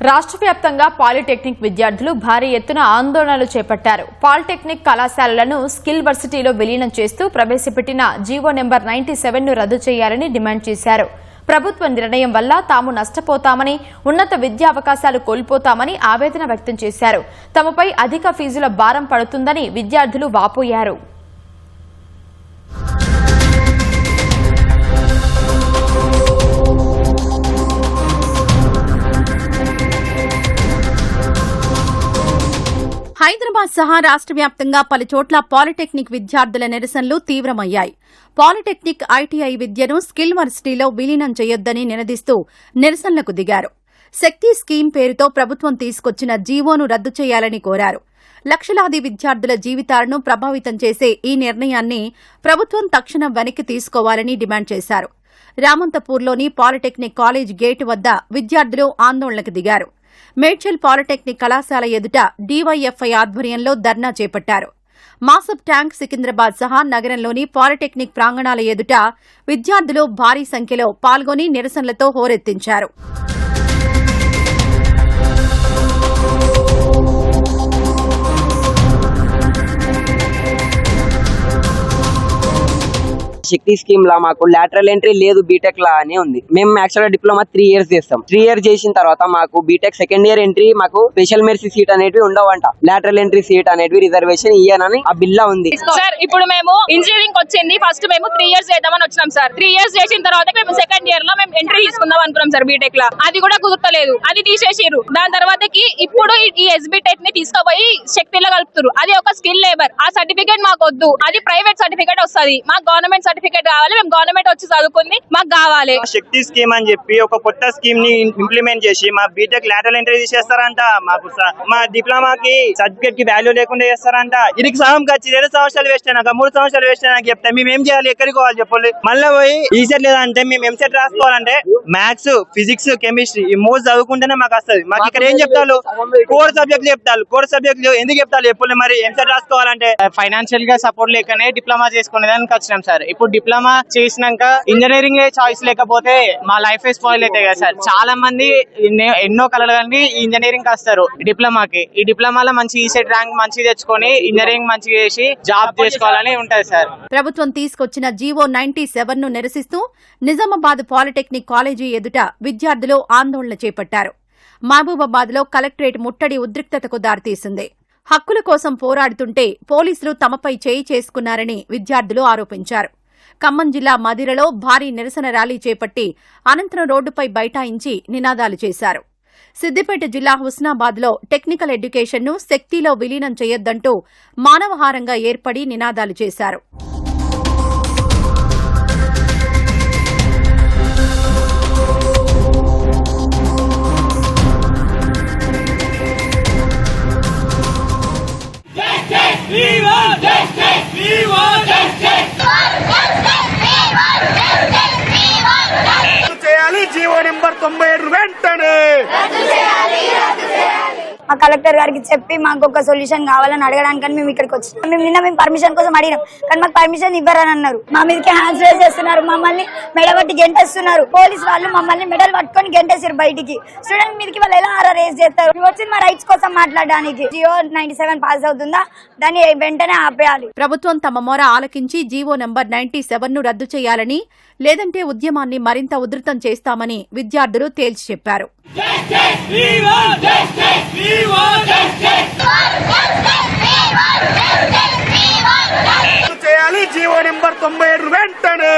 రాష్ట్ర వ్యాప్తంగా పాలిటెక్నిక్ విద్యార్థులు భారీ ఎత్తున ఆందోళనలు చేపట్టారు. పాలిటెక్నిక్ కళాశాలలను స్కిల్ వర్సిటీలో విలీనం చేస్తూ ప్రవేశపెట్టిన జీవో నెంబర్ 97ను రద్దు చేయాలని డిమాండ్ చేశారు. ప్రభుత్వ నిర్ణయం వల్ల తాము నష్టపోతామని, ఉన్నత విద్యా అవకాశాలు కోల్పోతామని ఆవేదన వ్యక్తం చేశారు. తమపై అధిక ఫీజుల భారం పడుతుందని విద్యార్థులు వాపోయారు. హైదరాబాద్ సహా రాష్ట్ర వ్యాప్తంగా పలు చోట్ల పాలిటెక్నిక్ విద్యార్థుల నిరసనలు తీవ్రమయ్యాయి. పాలిటెక్నిక్, ఐటీఐ విద్యను స్కిల్ వర్సిటీలో విలీనం చేయొద్దని నినదిస్తూ నిరసనలకు దిగారు. శక్తి స్కీమ్ పేరుతో ప్రభుత్వం తీసుకొచ్చిన జీవోను రద్దు చేయాలని కోరారు. లక్షలాది విద్యార్థుల జీవితాలను ప్రభావితం చేసే ఈ నిర్ణయాన్ని ప్రభుత్వం తక్షణం వెనక్కి తీసుకోవాలని డిమాండ్ చేశారు. రామంతపూర్లోని పాలిటెక్నిక్ కాలేజ్ గేటు వద్ద విద్యార్థులు ఆందోళనకు దిగారు. మేడ్చల్ పాలిటెక్నిక్ కళాశాల ఎదుట డీవైఎఫ్ఐ ఆధ్వర్యంలో ధర్నా చేపట్టారు. మాసబ్ ట్యాంక్, సికింద్రాబాద్ సహా నగరంలోని పాలిటెక్నిక్ ప్రాంగణాల ఎదుట విద్యార్థులు భారీ సంఖ్యలో పాల్గొని నిరసనలతో హోరెత్తించారు. శక్తి స్కీమ్ లా మాకు లాటరల్ ఎంట్రీ లేదు, బీటెక్ లా అని ఉంది. మేము యాక్చువల్ డిప్లొమా 3 years చేస్తాం. 3 years చేసిన తర్వాత మాకు బీటెక్ సెకండ్ ఇయర్ ఎంట్రీ, మాకు స్పెషల్ మెరిసీ సీట్ అనేటివి ఉండవంట. లాటరల్ ఎంట్రీ సీట్ అనేటివి రిజర్వేషన్ ఇయ్యనని ఆ బిల్లా ఉంది. సార్ ఇప్పుడు మేము ఇంజనీరింగ్ వచ్చింది, ఫస్ట్ మేము 3 years చేద్దామని వచ్చినాం సార్. 3 years చేసిన తర్వాత మేము సెకండ్ ఇయర్ లో మేము ఎంట్రీ తీసుకుందాం అనుకున్నాం సార్ బీటెక్ లా. అది కూడా కుదరలేదు, అది తీసేసిర్రు. దాని తర్వాతకి ఇప్పుడు ఈ ఎస్బీ టెక్ ని తీసుకుపోయి శక్తిలో కలుపుతారు. అది ఒక స్కిల్ లేబర్. ఆ సర్టిఫికేట్ మాకు వద్దు, అది ప్రైవేట్ సర్టిఫికేట్ వస్తుంది. మాకు గవర్నమెంట్ సర్టిఫికేట్ కావాలి. మేము గవర్నమెంట్ వచ్చి చదువుకుంది మాకు కావాలి. శక్తి స్కీమ్ అని చెప్పి ఒక కొత్త స్కీమ్ ని ఇంప్లిమెంట్ చేసి మా బీటెక్ లాటరల్ ఎంట్రీ తీసేస్తారంట. మాకు మా డిప్లొమాకి సర్టిఫికేట్ కి వాల్యూ లేకుండా చేస్తారంట. ఇది సగం ఖర్చు 2 సంవత్సరాలు వేస్ట్ అయినాక 3 సంవత్సరాలు వేస్ట్ అయినా చెప్తే మేము ఏం చేయాలి, ఎక్కడికి పోవాలి చెప్పండి. మళ్ళీ పోయి ఈసెట్ లేదంటే మేము ఎంసెట్ రాసుకోవాలంటే మ్యాథ్స్, ఫిజిక్స్, కెమిస్ట్రీ ఈ 3 చదువుకుంటేనే మాకు వస్తుంది. మాకు ఇక్కడ ఏం చెప్తారు, కోర్ సబ్జెక్టులు చెప్తారు. కోర్ సబ్జెక్టులు ఎందుకు చెప్తారు చెప్పండి. మరి ఎంసెట్ రాసుకోవాలంటే ఫైనాన్షియల్ గా సపోర్ట్ లేకనే డిప్లొమా చేసుకునేదానికి వచ్చినాం సార్. ఇప్పుడు డిప్లొమా చేసినాక ఇంజనీరింగ్ చాయిస్ లేకపోతే మా లైఫ్ స్పాయిల్ అవుతాయి కదా సార్. చాలా మంది ఎన్నో కళలు కానీ ఇంజనీరింగ్ వస్తారు డిప్లొమాకి. ఈ డిప్లొమాలో మంచి ఈసెట్ ర్యాంక్ మంచి తెచ్చుకొని ఇంజనీరింగ్ మంచిగా చేసి జాబ్ చేసుకోవాలని ఉంటది సార్. ప్రభుత్వం తీసుకొచ్చిన జీవో 97ను నిరసిస్తూ నిజామాబాద్ పాలిటెక్నిక్ కాలేజీ ఎదుట విద్యార్థులు ఆందోళన చేపట్టారు. మహబూబాబాద్ లో కలెక్టరేట్ ముట్టడి ఉద్రిక్తతకు దారితీసింది. హక్కుల కోసం పోరాడుతుంటే పోలీసులు తమపై చేయి చేసుకున్నారని విద్యార్థులు ఆరోపించారు. ఖమ్మం జిల్లా మదిరలో భారీ నిరసన ర్యాలీ చేపట్టి అనంతరం రోడ్డుపై బైఠాయించి నినాదాలు చేశారు. సిద్దిపేట జిల్లా హుస్నాబాద్ లో టెక్నికల్ ఎడ్యుకేషన్ను శక్తిలో విలీనం చేయొద్దంటూ మానవహారంగా ఏర్పడి నినాదాలు చేశారు. జీవో నెంబర్ 97 వెంటనే మా కలెక్టర్ గారికి చెప్పి మాకు ఒక సొల్యూషన్ కావాలని అడగడానికి మేము ఇక్కడికి వచ్చాం. మేము పర్మిషన్ కోసం అడిగినాం, కానీ మాకు పర్మిషన్ ఇవ్వరని అన్నారు. మా మీదకి హ్యాండ్స్ రేస్ చేస్తున్నారు, మమ్మల్ని మెడబట్టి గెంటేస్తున్నారు. పోలీసు వాళ్ళు మమ్మల్ని మెడల్ పట్టుకొని గెంటేసారు బయటికి. స్టూడెంట్ మీదకి వాళ్ళు ఎలా రేస్ చేస్తారు? మేము వచ్చింది మా రైట్స్ కోసం మాట్లాడడానికి. జీవో 97 పాస్ అవుతుందా, దాన్ని వెంటనే ఆపేయాలి. ప్రభుత్వం తమ మొర ఆలకించి జీవో నెంబర్ 97ను రద్దు చేయాలని, లేదంటే ఉద్యమాన్ని మరింత ఉధృతం చేస్తామని విద్యార్థులు తేల్చి చెప్పారు. జీవో నెంబర్ 97 వెంటనే